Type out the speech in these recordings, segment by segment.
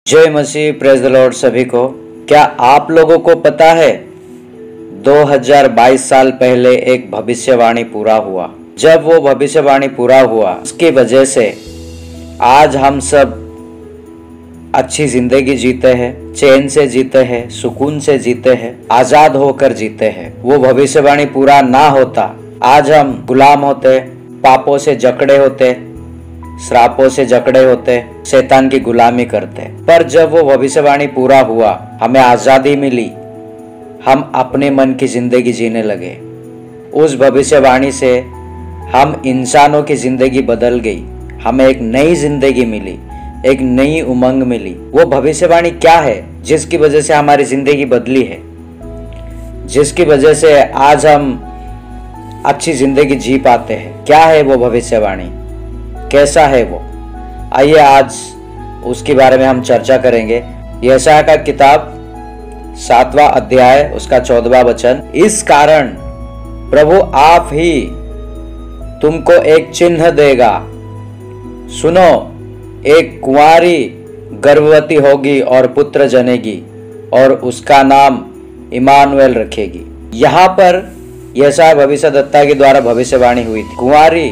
जय मसीह, praise the Lord सभी को। क्या आप लोगों को पता है 2022 साल पहले एक भविष्यवाणी पूरा हुआ। जब वो भविष्यवाणी पूरा हुआ उसकी वजह से आज हम सब अच्छी जिंदगी जीते हैं, चैन से जीते हैं, सुकून से जीते हैं, आजाद होकर जीते हैं। वो भविष्यवाणी पूरा ना होता आज हम गुलाम होते, पापों से जकड़े होते, श्रापों से जकड़े होते, शैतान की गुलामी करते। पर जब वो भविष्यवाणी पूरा हुआ, हमें आजादी मिली, हम अपने मन की जिंदगी जीने लगे। उस भविष्यवाणी से हम इंसानों की जिंदगी बदल गई, हमें एक नई जिंदगी मिली, एक नई उमंग मिली। वो भविष्यवाणी क्या है जिसकी वजह से हमारी जिंदगी बदली है, जिसकी वजह से आज हम अच्छी जिंदगी जी पाते हैं। क्या है वो भविष्यवाणी, कैसा है वो? आइए आज उसके बारे में हम चर्चा करेंगे। यशायाह का किताब 7वां अध्याय उसका 14वां वचन। इस कारण प्रभु आप ही तुमको एक चिन्ह देगा, सुनो, एक कुंवारी गर्भवती होगी और पुत्र जनेगी और उसका नाम इमानुएल रखेगी। यहाँ पर यशायाह भविष्यद्वक्ता के द्वारा भविष्यवाणी हुई थी। कुंवारी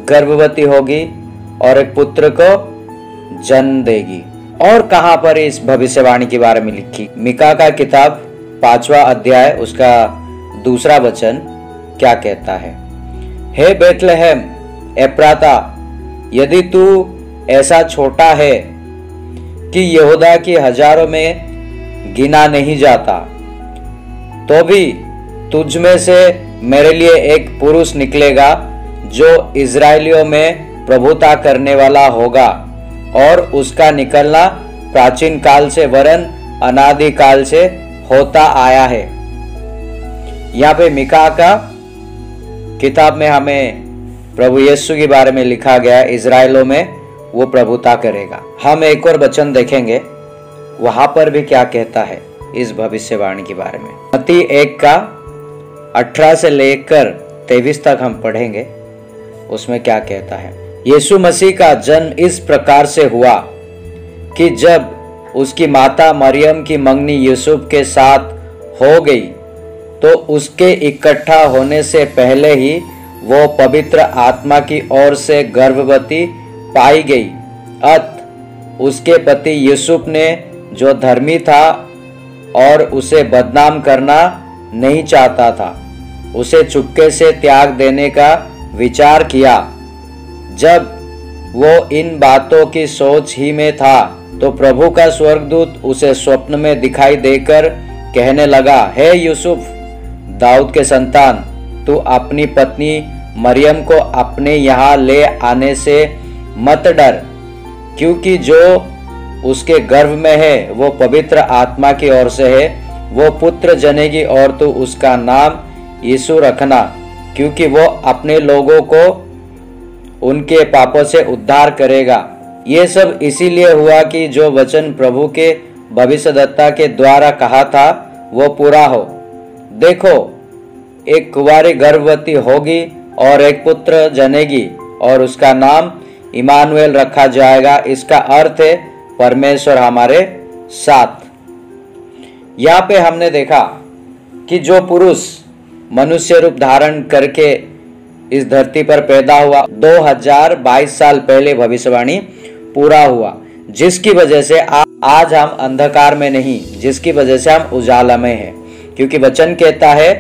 गर्भवती होगी और एक पुत्र को जन्म देगी। और कहां पर इस भविष्यवाणी के बारे में लिखी? मीका का किताब 5वां अध्याय उसका 2वां वचन क्या कहता है? हे बेथलेहम एप्राता, यदि तू ऐसा छोटा है कि यहूदा की हजारों में गिना नहीं जाता, तो भी तुझ में से मेरे लिए एक पुरुष निकलेगा जो इजराइलियों में प्रभुता करने वाला होगा, और उसका निकलना प्राचीन काल से वरन अनादि काल से होता आया है। यहाँ पे मीका का किताब में हमें प्रभु यीशु के बारे में लिखा गया, इजराइलों में वो प्रभुता करेगा। हम एक और वचन देखेंगे, वहां पर भी क्या कहता है इस भविष्यवाणी के बारे में। मत्ती 1 का 18 से लेकर 23 तक हम पढ़ेंगे। उसमें क्या कहता है? यीशु मसीह का जन्म इस प्रकार से हुआ कि जब उसकी माता मरियम की मंगनी यूसुफ के साथ हो गई, तो उसके इकट्ठा होने से पहले ही वो पवित्र आत्मा की ओर से गर्भवती पाई गई। उसके पति यूसुफ ने, जो धर्मी था और उसे बदनाम करना नहीं चाहता था, उसे चुपके से त्याग देने का विचार किया। जब वो इन बातों की सोच ही में था, तो प्रभु का स्वर्गदूत उसे स्वप्न में दिखाई देकर कहने लगा, हे यूसुफ, दाऊद के संतान, तू अपनी पत्नी मरियम को अपने यहाँ ले आने से मत डर, क्योंकि जो उसके गर्भ में है वो पवित्र आत्मा की ओर से है। वो पुत्र जनेगी और तू उसका नाम यीशु रखना, क्योंकि वो अपने लोगों को उनके पापों से उद्धार करेगा। ये सब इसीलिए हुआ कि जो वचन प्रभु के भविष्यद्वक्ता के द्वारा कहा था वो पूरा हो। देखो, एक कुंवारी गर्भवती होगी और एक पुत्र जनेगी और उसका नाम इमानुएल रखा जाएगा। इसका अर्थ है परमेश्वर हमारे साथ। यहाँ पे हमने देखा कि जो पुरुष मनुष्य रूप धारण करके इस धरती पर पैदा हुआ, 2022 साल पहले भविष्यवाणी पूरा हुआ, जिसकी वजह से आज हम अंधकार में नहीं, जिसकी वजह से हम उजाला में हैं। क्योंकि वचन कहता है,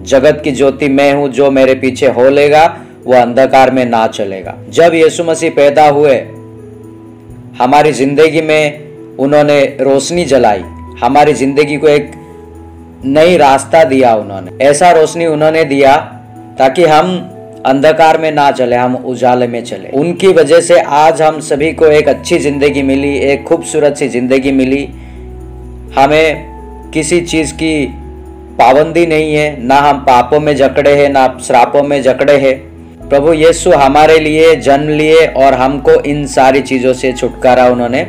जगत की ज्योति मैं हूं, जो मेरे पीछे हो लेगा वो अंधकार में ना चलेगा। जब यीशु मसीह पैदा हुए, हमारी जिंदगी में उन्होंने रोशनी जलाई, हमारी जिंदगी को एक नई रास्ता दिया। उन्होंने ऐसा रोशनी उन्होंने दिया ताकि हम अंधकार में ना चले, हम उजाले में चले। उनकी वजह से आज हम सभी को एक अच्छी जिंदगी मिली, एक खूबसूरत सी जिंदगी मिली। हमें किसी चीज की पाबंदी नहीं है, ना हम पापों में जकड़े हैं, ना श्रापों में जकड़े हैं। प्रभु यीशु हमारे लिए जन्म लिए और हमको इन सारी चीजों से छुटकारा उन्होंने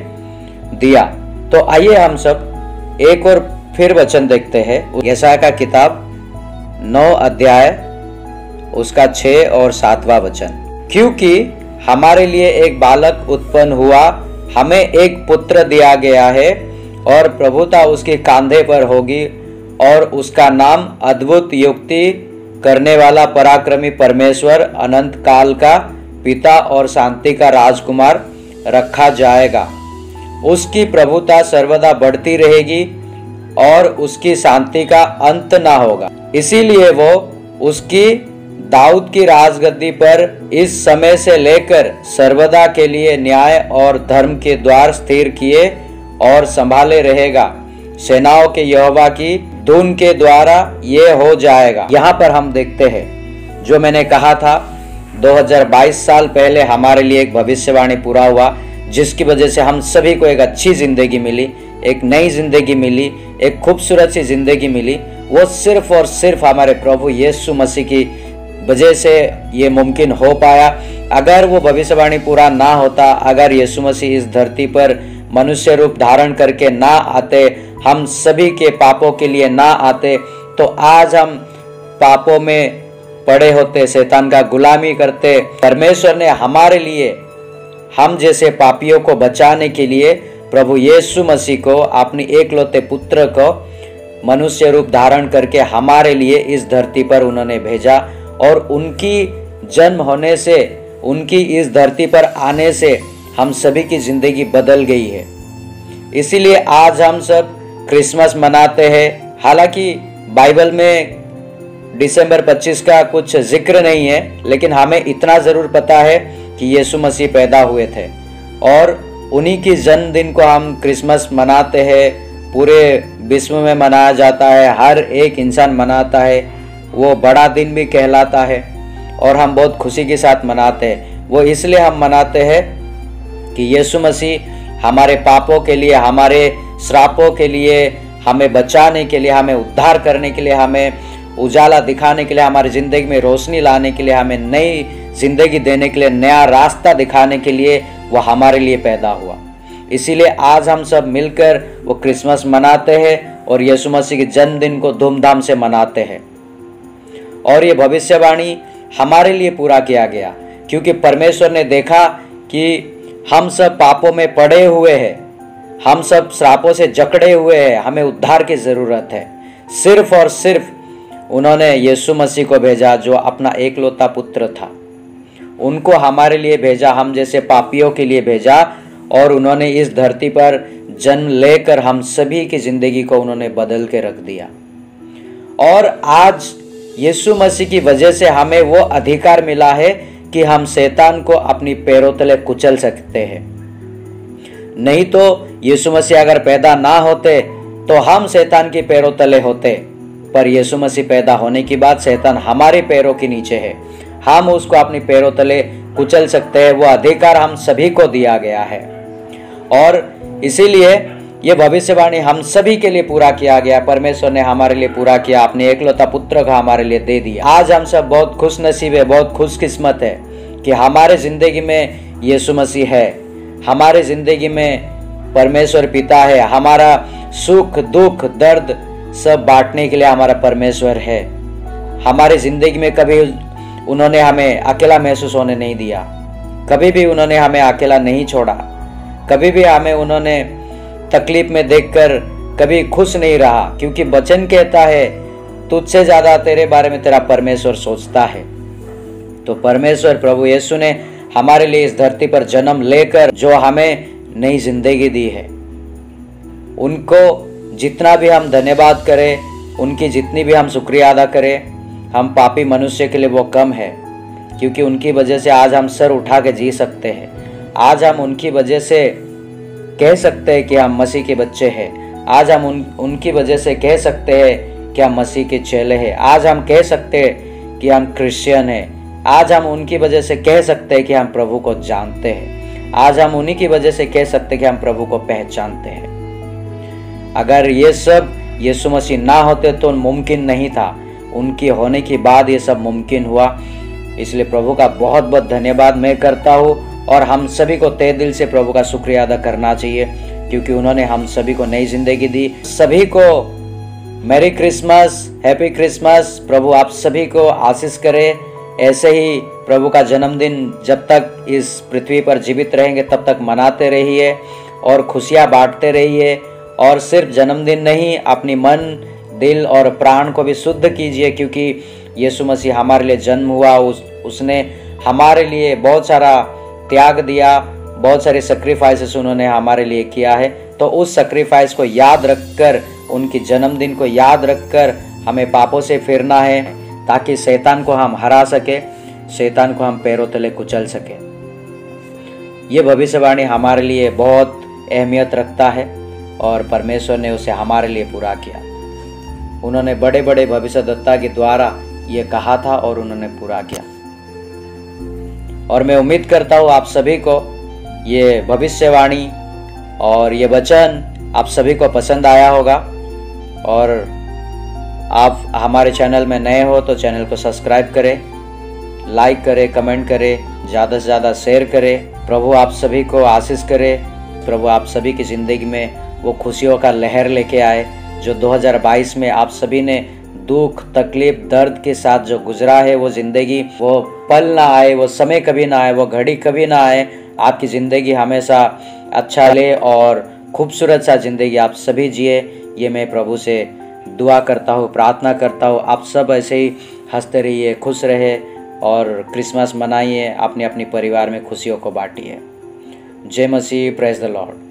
दिया। तो आइए हम सब एक और फिर वचन देखते हैं। यशायाह का किताब 9 अध्याय उसका 6 और 7वां वचन। क्योंकि हमारे लिए एक बालक उत्पन्न हुआ, हमें एक पुत्र दिया गया है और प्रभुता उसके कांधे पर होगी और उसका नाम अद्भुत युक्ति करने वाला, पराक्रमी परमेश्वर, अनंत काल का पिता और शांति का राजकुमार रखा जाएगा। उसकी प्रभुता सर्वदा बढ़ती रहेगी और उसकी शांति का अंत ना होगा। इसीलिए वो उसकी दाऊद की राजगद्दी पर इस समय से लेकर सर्वदा के लिए न्याय और धर्म के द्वार स्थिर किए और संभाले रहेगा। सेनाओं के यहोवा की धुन के द्वारा ये हो जाएगा। यहाँ पर हम देखते हैं जो मैंने कहा था 2022 साल पहले हमारे लिए एक भविष्यवाणी पूरा हुआ, जिसकी वजह से हम सभी को एक अच्छी जिंदगी मिली, एक नई जिंदगी मिली, एक खूबसूरत सी जिंदगी मिली। वो सिर्फ और सिर्फ हमारे प्रभु यीशु मसीह की वजह से ये मुमकिन हो पाया। अगर वो भविष्यवाणी पूरा ना होता, अगर यीशु मसीह इस धरती पर मनुष्य रूप धारण करके ना आते, हम सभी के पापों के लिए ना आते, तो आज हम पापों में पड़े होते, शैतान का गुलामी करते। परमेश्वर ने हमारे लिए, हम जैसे पापियों को बचाने के लिए प्रभु यीशु मसीह को, अपने एकलौते पुत्र को मनुष्य रूप धारण करके हमारे लिए इस धरती पर उन्होंने भेजा। और उनकी जन्म होने से, उनकी इस धरती पर आने से हम सभी की जिंदगी बदल गई है। इसीलिए आज हम सब क्रिसमस मनाते हैं। हालांकि बाइबल में दिसंबर 25 का कुछ जिक्र नहीं है, लेकिन हमें इतना जरूर पता है कि यीशु मसीह पैदा हुए थे और उन्हीं की जन्मदिन को हम क्रिसमस मनाते हैं। पूरे विश्व में मनाया जाता है, हर एक इंसान मनाता है। वो बड़ा दिन भी कहलाता है और हम बहुत खुशी के साथ मनाते हैं। वो इसलिए हम मनाते हैं कि यीशु मसीह हमारे पापों के लिए, हमारे श्रापों के लिए, हमें बचाने के लिए, हमें उद्धार करने के लिए, हमें उजाला दिखाने के लिए, हमारी ज़िंदगी में रोशनी लाने के लिए, हमें नई ज़िंदगी देने के लिए, नया रास्ता दिखाने के लिए वो हमारे लिए पैदा हुआ। इसीलिए आज हम सब मिलकर वो क्रिसमस मनाते हैं और यीशु मसीह के जन्मदिन को धूमधाम से मनाते हैं। और ये भविष्यवाणी हमारे लिए पूरा किया गया, क्योंकि परमेश्वर ने देखा कि हम सब पापों में पड़े हुए हैं, हम सब श्रापों से जकड़े हुए हैं, हमें उद्धार की ज़रूरत है। सिर्फ और सिर्फ उन्होंने यीशु मसीह को भेजा, जो अपना एकलौता पुत्र था, उनको हमारे लिए भेजा, हम जैसे पापियों के लिए भेजा। और उन्होंने इस धरती पर जन्म लेकर हम सभी की ज़िंदगी को उन्होंने बदल के रख दिया। और आज यीशु मसीह की वजह से हमें वो अधिकार मिला है कि हम शैतान को अपनी पैरों तले कुचल सकते हैं। नहीं तो यीशु मसीह अगर पैदा ना होते तो हम शैतान के पैरों तले होते, पर यीशु मसीह पैदा होने के बाद शैतान हमारे पैरों के नीचे है, हम उसको अपने पैरों तले कुचल सकते हैं। वो अधिकार हम सभी को दिया गया है और इसीलिए ये भविष्यवाणी हम सभी के लिए पूरा किया गया। परमेश्वर ने हमारे लिए पूरा किया, अपने एकलौता पुत्र को हमारे लिए दे दिया। आज हम सब बहुत खुश नसीब है, बहुत खुशकिस्मत है कि हमारे ज़िंदगी में यीशु मसीह है, हमारे ज़िंदगी में परमेश्वर पिता है, हमारा सुख दुख दर्द सब बांटने के लिए हमारा परमेश्वर है। हमारी ज़िंदगी में कभी उन्होंने हमें अकेला महसूस होने नहीं दिया, कभी भी उन्होंने हमें अकेला नहीं छोड़ा, कभी भी हमें उन्होंने तकलीफ में देखकर कभी खुश नहीं रहा, क्योंकि वचन कहता है तुझसे ज़्यादा तेरे बारे में तेरा परमेश्वर सोचता है। तो परमेश्वर प्रभु यीशु ने हमारे लिए इस धरती पर जन्म लेकर जो हमें नई जिंदगी दी है, उनको जितना भी हम धन्यवाद करें, उनकी जितनी भी हम शुक्रिया अदा करें, हम पापी मनुष्य के लिए वो कम है, क्योंकि उनकी वजह से आज हम सर उठा के जी सकते हैं। आज हम उनकी वजह से कह सकते हैं कि हम मसीह के बच्चे हैं। आज हम उनकी वजह से कह सकते हैं कि हम मसीह के चेले हैं। आज हम कह सकते हैं कि हम क्रिश्चियन हैं। आज हम उनकी वजह से कह सकते हैं कि हम प्रभु को जानते हैं। आज हम उन्हीं की वजह से कह सकते हैं कि हम प्रभु को पहचानते हैं। अगर ये सब यीशु मसीह ना होते तो मुमकिन नहीं था, उनकी होने के बाद ये सब मुमकिन हुआ। इसलिए प्रभु का बहुत बहुत धन्यवाद मैं करता हूँ और हम सभी को तहे दिल से प्रभु का शुक्रिया अदा करना चाहिए, क्योंकि उन्होंने हम सभी को नई जिंदगी दी। सभी को मैरी क्रिसमस, हैप्पी क्रिसमस। प्रभु आप सभी को आशीष करे, ऐसे ही प्रभु का जन्मदिन जब तक इस पृथ्वी पर जीवित रहेंगे तब तक मनाते रहिए और खुशियाँ बांटते रहिए। और सिर्फ जन्मदिन नहीं, अपनी मन, दिल और प्राण को भी शुद्ध कीजिए, क्योंकि यीशु मसीह हमारे लिए जन्म हुआ, उसने हमारे लिए बहुत सारा त्याग दिया, बहुत सारे सेक्रीफाइसेस उन्होंने हमारे लिए किया है। तो उस सेक्रीफाइस को याद रखकर, उनकी जन्मदिन को याद रखकर हमें पापों से फिरना है, ताकि शैतान को हम हरा सके, शैतान को हम पैरों तले कुचल सके। ये भविष्यवाणी हमारे लिए बहुत अहमियत रखता है और परमेश्वर ने उसे हमारे लिए पूरा किया। उन्होंने बड़े बड़े भविष्यद्वक्ता के द्वारा ये कहा था और उन्होंने पूरा किया। और मैं उम्मीद करता हूँ आप सभी को ये भविष्यवाणी और ये वचन आप सभी को पसंद आया होगा। और आप हमारे चैनल में नए हो तो चैनल को सब्सक्राइब करें, लाइक करें, कमेंट करें, ज़्यादा से ज़्यादा शेयर करें। प्रभु आप सभी को आशीष करे। प्रभु आप सभी की ज़िंदगी में वो खुशियों का लहर लेके आए जो 2022 में आप सभी ने दुख, तकलीफ, दर्द के साथ जो गुजरा है, वो ज़िंदगी, वो पल ना आए, वो समय कभी ना आए, वो घड़ी कभी ना आए। आपकी ज़िंदगी हमेशा अच्छा ले और खूबसूरत सा ज़िंदगी आप सभी जिए। ये मैं प्रभु से दुआ करता हूँ, प्रार्थना करता हूँ। आप सब ऐसे ही हंसते रहिए, खुश रहे और क्रिसमस मनाइए, अपने अपने परिवार में खुशियों को बांटिए। जय मसीह, प्रेज द लॉर्ड।